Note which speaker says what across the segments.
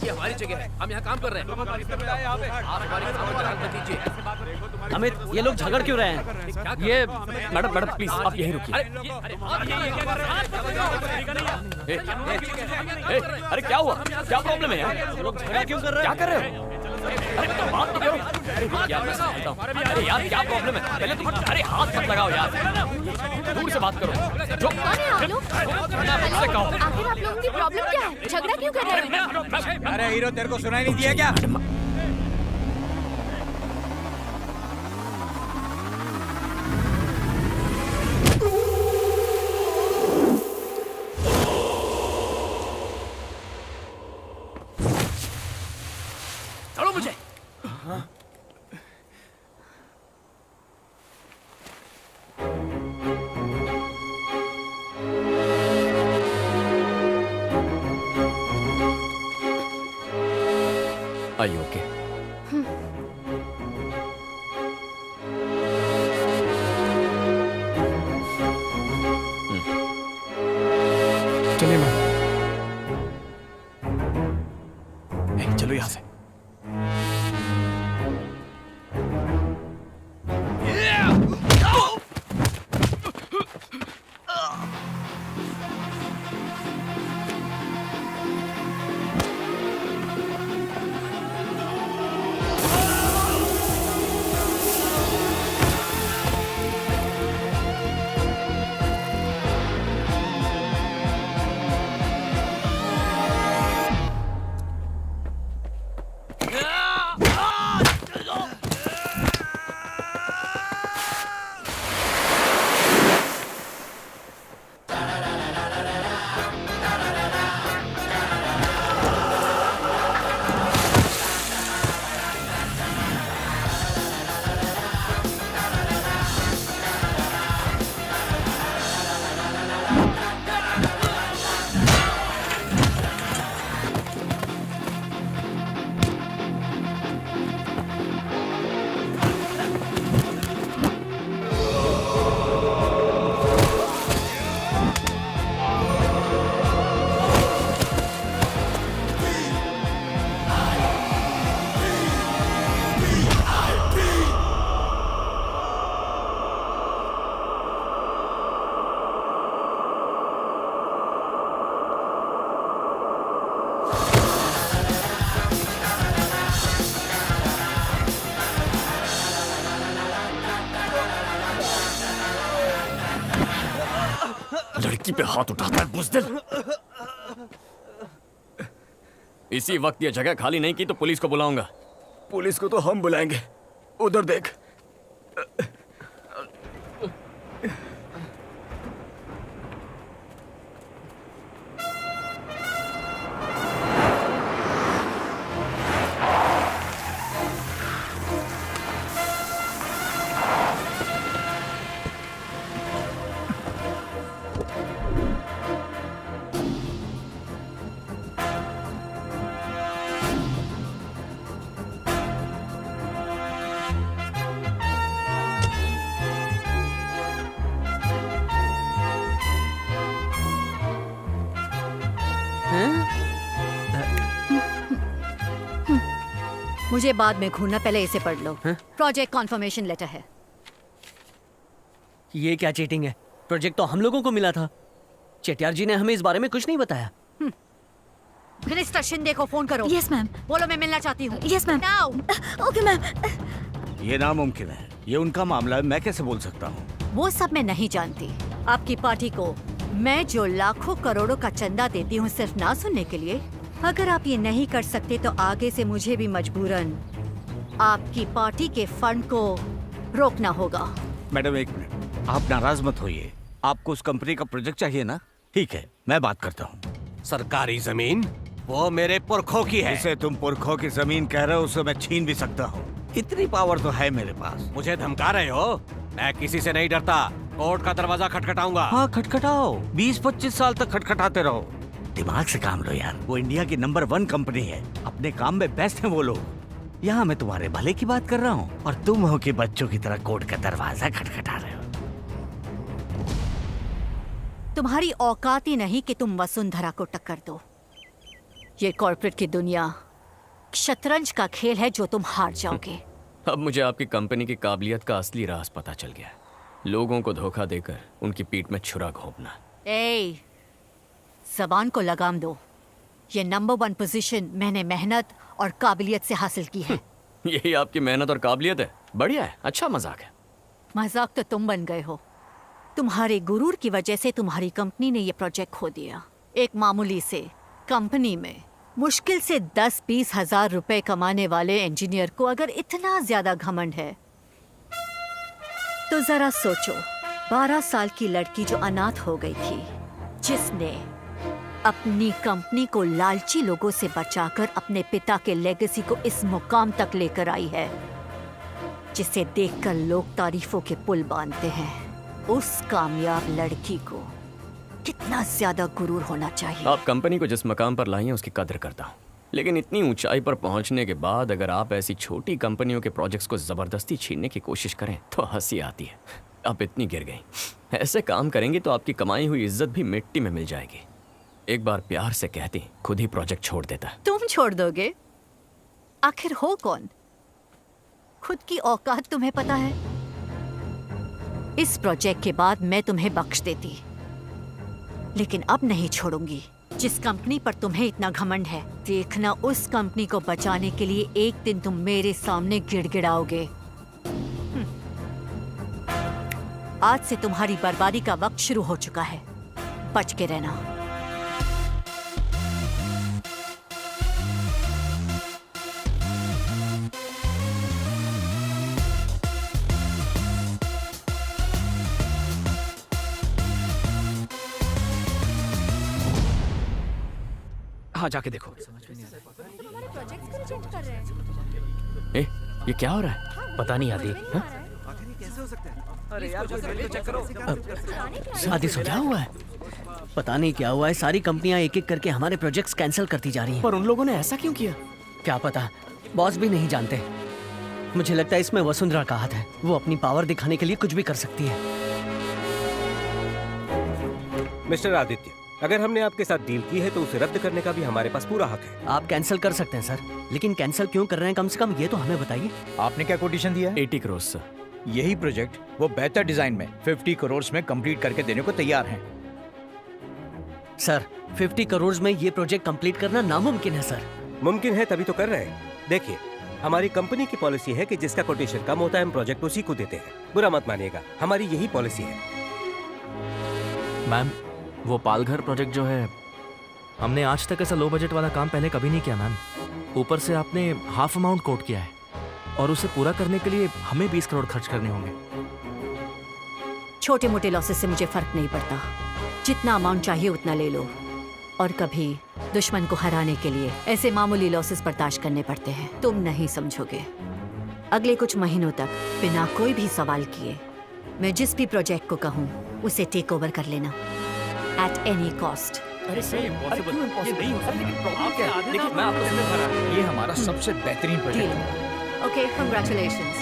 Speaker 1: ये हमारी जगह है, हम यहाँ काम कर रहे हैं। आप हमारी काम मत कीजिए।
Speaker 2: अमित, ये लोग झगड़ क्यों रहे हैं? ये मैडम प्लीज आप यहीं रुकिए। अरे क्या हुआ? क्या प्रॉब्लम है यार? लोग झगड़ा क्यों कर रहे हैं? क्या कर रहे हो? अरे तो बात तो करो। अरे यार मैं समझता हूँ। अरे यार क्या प्रॉब्लम है? पहले तुम अरे हाथ मत लगाओ यार, दूर से बात करो। जो
Speaker 3: कौन है आप लोग?
Speaker 2: कहो।
Speaker 3: आखिर आप लोगों की प्रॉब्लम क्या है? झगड़ा क्यों कर रहे हो?
Speaker 4: अरे हीरो, तेरे को सुनाई नहीं दिया क्या?
Speaker 1: छोड़ो मुझे।
Speaker 2: Are you okay?
Speaker 5: चलिए मैम। चलो यहाँ से।
Speaker 2: लड़की पे हाथ उठाता है बुज़दिल। इसी वक्त ये जगह खाली नहीं की तो पुलिस को बुलाऊंगा।
Speaker 5: पुलिस को तो हम बुलाएंगे। उधर देख।
Speaker 3: मुझे बाद में घूरना, पहले इसे पढ़ लो। प्रोजेक्ट कॉन्फर्मेशन लेटर है।
Speaker 2: ये क्या चीटिंग है? प्रोजेक्ट तो हम लोगों को मिला था। चेटियार जी ने हमें इस बारे में कुछ नहीं बताया।
Speaker 3: मिनिस्टर शिंदे को फोन करो।
Speaker 6: Yes ma'am.
Speaker 3: बोलो मैं मिलना चाहती हूँ।
Speaker 6: Yes ma'am.
Speaker 3: Now.
Speaker 6: Okay ma'am.
Speaker 4: ये नामुमकिन है, ये उनका मामला है, मैं कैसे बोल सकता हूँ?
Speaker 3: वो सब मैं नहीं जानती। आपकी पार्टी को मैं जो लाखों करोड़ों का चंदा देती हूँ सिर्फ ना सुनने के लिए, अगर आप ये नहीं कर सकते तो आगे से मुझे भी मजबूरन आपकी पार्टी के फंड को रोकना होगा।
Speaker 4: मैडम एक मिनट, आप नाराज मत होइए। आपको उस कंपनी का प्रोजेक्ट चाहिए ना? ठीक है, मैं बात करता हूँ।
Speaker 1: सरकारी जमीन वो मेरे पुरखों की है।
Speaker 4: जिसे तुम पुरखों की जमीन कह रहे हो उसे मैं छीन भी सकता हूँ। इतनी पावर तो है मेरे पास।
Speaker 1: मुझे धमका रहे हो? मैं किसी से नहीं डरता। कोर्ट का दरवाजा खटखटाऊंगा।
Speaker 4: हाँ खटखटाओ, 20-25 साल तक खटखटाते रहो। दिमाग से काम लो यार, वो इंडिया की नंबर 1 कंपनी है, अपने काम में बेस्ट है वो लोग। यहाँ मैं तुम्हारे भले की बात कर रहा हूँ और तुम हो कि बच्चों की तरह कोर्ट का दरवाजा खटखटा रहे हो।
Speaker 3: तुम्हारी औकात ही नहीं कि तुम वसुंधरा को टक्कर दो। ये कॉर्पोरेट की दुनिया शतरंज का खेल है जो तुम हार जाओगे।
Speaker 2: अब मुझे आपकी कंपनी की काबिलियत का असली राज पता चल गया है। लोगों को धोखा देकर उनकी पीठ में छुरा घोंपना।
Speaker 3: ए, जबान को लगाम दो। ये नंबर 1 पोजीशन मैंने मेहनत और काबिलियत से हासिल की है।
Speaker 2: यही आपकी मेहनत और काबिलियत है? बढ़िया है, अच्छा मजाक है।
Speaker 3: मजाक तो तुम बन गए हो। तुम्हारे गुरूर की वजह से तुम्हारी कंपनी ने ये प्रोजेक्ट खो दिया। एक मामूली से कंपनी में मुश्किल से 10-20 हजार रुपए कमाने वाले इंजीनियर को अगर इतना ज्यादा घमंड है तो जरा सोचो, 12 साल की लड़की जो अनाथ हो गई थी, जिसने अपनी कंपनी को लालची लोगों से बचाकर अपने पिता के लेगेसी को इस मुकाम तक लेकर आई है, जिसे देखकर लोग तारीफों के पुल बांधते हैं, उस कामयाब लड़की को कितना ज्यादा गुरूर होना चाहिए।
Speaker 2: आप कंपनी को जिस मकाम पर लाई हैं उसकी कदर करता हूँ, लेकिन इतनी ऊंचाई पर पहुंचने के बाद अगर आप ऐसी छोटी कंपनियों के प्रोजेक्ट्स को जबरदस्ती छीनने की कोशिश करें तो हंसी आती है। आप इतनी गिर गई। ऐसे काम करेंगे तो आपकी कमाई हुई इज्जत भी मिट्टी में मिल जाएगी। एक बार प्यार से कहती, खुद ही प्रोजेक्ट छोड़ देता।
Speaker 3: तुम छोड़ दोगे? आखिर हो कौन? खुद की औकात तुम्हें पता है? इस प्रोजेक्ट के बाद मैं तुम्हें बख्श देती, लेकिन अब नहीं छोड़ूंगी। जिस कंपनी पर तुम्हें इतना घमंड है, देखना उस कंपनी को बचाने के लिए एक दिन तुम मेरे सामने गिड़गिड़ाओगे। आज से तुम्हारी बर्बादी का वक्त शुरू हो चुका है, बच के रहना।
Speaker 5: हाँ, जाके देखो।
Speaker 2: ए, ये क्या हो रहा है?
Speaker 6: पता नहीं आदि। आदि सुन, क्या हुआ है? पता नहीं क्या हुआ है, सारी कंपनियां एक एक करके हमारे प्रोजेक्ट्स कैंसिल करती जा रही हैं।
Speaker 2: पर उन लोगों ने ऐसा क्यों किया?
Speaker 6: क्या पता, बॉस भी नहीं जानते। मुझे लगता है इसमें वसुंधरा का हाथ है। वो अपनी पावर दिखाने के लिए कुछ भी कर सकती है।
Speaker 7: मिस्टर आदित्य, अगर हमने आपके साथ डील की है तो उसे रद्द करने का भी हमारे पास पूरा हक है।
Speaker 6: आप कैंसिल कर सकते हैं सर, लेकिन कैंसिल क्यों कर रहे हैं कम से कम ये तो हमें बताइए।
Speaker 8: आपने क्या कोटेशन दिया है?
Speaker 2: 80 करोड़ सर।
Speaker 8: यही प्रोजेक्ट वो बेहतर डिजाइन में 50 करोड़ में कंप्लीट करके देने को तैयार हैं।
Speaker 6: सर 50 करोड़ में ये प्रोजेक्ट कंप्लीट करना नामुमकिन है सर।
Speaker 7: मुमकिन है तभी तो कर रहे हैं। देखिए, हमारी कंपनी की पॉलिसी है कि जिसका कोटेशन कम होता है हम प्रोजेक्ट उसी को देते हैं। बुरा मत मानिएगा, हमारी यही पॉलिसी है।
Speaker 9: मैम, वो पालघर प्रोजेक्ट जो है, हमने आज तक ऐसा लो बजट वाला काम पहले कभी नहीं किया मैम। ऊपर से आपने हाफ अमाउंट कोट किया है और उसे पूरा करने के लिए हमें 20 करोड़ खर्च करने होंगे।
Speaker 3: छोटे मोटे लॉसेस से मुझे फर्क नहीं पड़ता, जितना अमाउंट चाहिए उतना ले लो। और कभी दुश्मन को हराने के लिए ऐसे मामूली लॉसेस बर्दाश्त करने पड़ते हैं। तुम नहीं समझोगे। अगले कुछ महीनों तक बिना कोई भी सवाल किए मैं जिस भी प्रोजेक्ट को कहूँ उसे टेक ओवर कर लेना at any cost।
Speaker 2: अरे सर, ये नहीं हो सकता। लेकिन प्रॉब्लम क्या है? देखिए, मैं आपको समझ पा रहा हूं।
Speaker 8: ये हमारा सबसे बेहतरीन प्रोजेक्ट है।
Speaker 3: Okay, congratulations।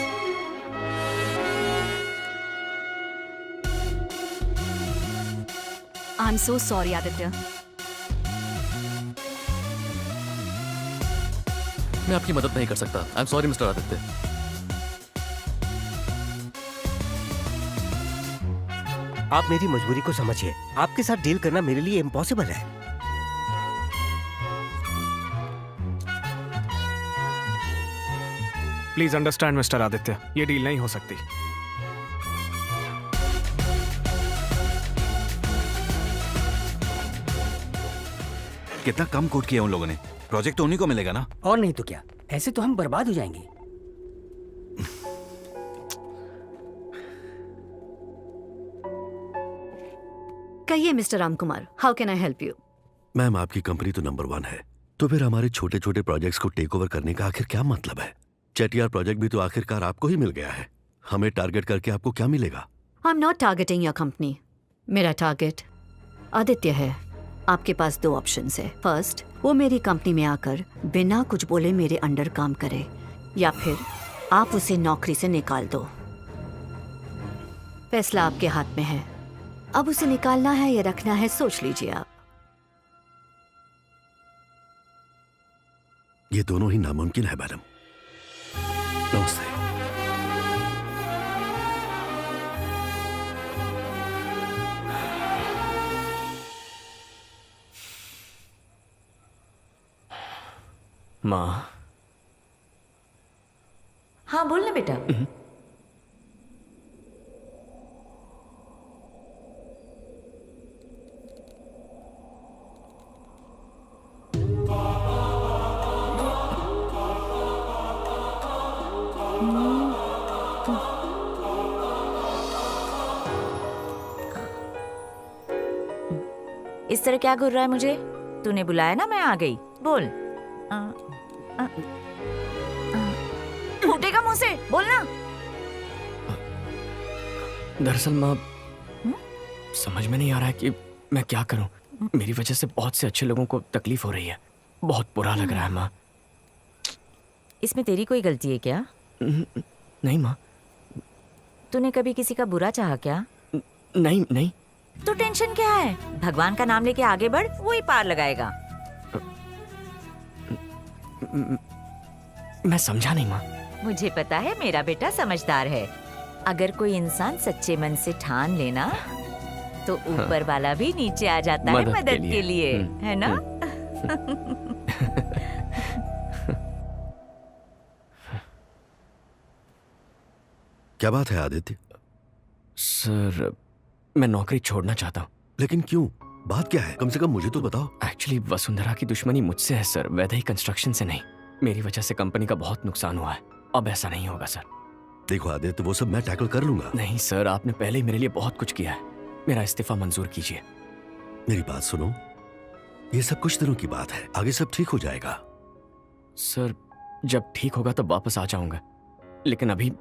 Speaker 10: I'm so sorry, Aditya.
Speaker 1: मैं आपकी मदद नहीं कर सकता। I am sorry mister Aditya.
Speaker 7: आप मेरी मजबूरी को समझिए। आपके साथ डील करना मेरे लिए इम्पॉसिबल है।
Speaker 5: प्लीज अंडरस्टैंड मिस्टर आदित्य, ये डील नहीं हो सकती।
Speaker 11: कितना कम कोट किया उन लोगों ने। प्रोजेक्ट तो उन्हीं को मिलेगा ना।
Speaker 6: और नहीं तो क्या, ऐसे तो हम बर्बाद हो जाएंगे।
Speaker 3: कहिए mister Ram Kumar, how can I help you?
Speaker 12: Ma'am, आपकी कंपनी तो नंबर 1 है, तो फिर हमारे छोटे छोटे प्रोजेक्ट्स को टेक ओवर करने का आखिर क्या मतलब है? चेटियार प्रोजेक्ट भी तो आखिरकार आपको ही मिल गया है। हमें टारगेट करके आपको क्या मिलेगा?
Speaker 3: I am not targeting your company. मेरा टारगेट आदित्य है। आपके पास 2 ऑप्शंस है। फर्स्ट, वो मेरी कंपनी में आकर बिना कुछ बोले मेरे अंडर काम करे, या फिर आप उसे नौकरी से निकाल दो। फैसला आपके हाथ में है। अब उसे निकालना है या रखना है, सोच लीजिए आप।
Speaker 12: ये दोनों ही नामुमकिन है मैडम। नमस्ते।
Speaker 2: माँ।
Speaker 10: हाँ बोल ना बेटा। इस तरह क्या घूर रहा है मुझे? तूने बुलाया ना, मैं आ गई। बोल। फूटेगा मुंह से, बोल ना।
Speaker 2: दरअसल माँ, समझ में नहीं आ रहा है कि मैं क्या करूं। मेरी वजह से बहुत से अच्छे लोगों को तकलीफ हो रही है। बहुत बुरा लग रहा है माँ।
Speaker 10: इसमें तेरी कोई गलती है क्या?
Speaker 2: नहीं माँ।
Speaker 10: तूने कभी किसी का बुरा चाहा क्या?
Speaker 2: नहीं नहीं।
Speaker 10: तो टेंशन क्या है? भगवान का नाम लेके आगे बढ़, वो ही पार लगाएगा।
Speaker 2: मैं समझा नहीं माँ।
Speaker 10: मुझे पता है मेरा बेटा समझदार है। अगर कोई इंसान सच्चे मन से ठान लेना तो ऊपर वाला भी नीचे आ जाता है मदद के लिए, है ना?
Speaker 12: क्या बात है आदित्य?
Speaker 2: सर, मैं नौकरी छोड़ना चाहता हूँ।
Speaker 12: लेकिन क्यों? बात क्या है? कम से कम मुझे तो बताओ।
Speaker 2: एक्चुअली वसुंधरा की दुश्मनी मुझसे है सर, वैदेही कंस्ट्रक्शन से नहीं। मेरी वजह से कंपनी का बहुत नुकसान हुआ है। अब ऐसा नहीं होगा सर।
Speaker 12: देखो आदित्य, वो सब मैं टैकल कर लूंगा।
Speaker 2: नहीं सर, आपने पहले ही मेरे लिए बहुत कुछ किया है। मेरा इस्तीफा मंजूर कीजिए।
Speaker 12: मेरी बात सुनो, ये सब कुछ दिनों की बात है, आगे सब ठीक हो जाएगा।
Speaker 2: सर, जब ठीक होगा तब वापस आ जाऊंगा, लेकिन अभी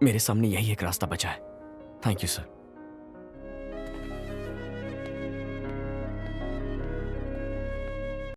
Speaker 2: मेरे सामने यही एक रास्ता बचा है। Thank you sir.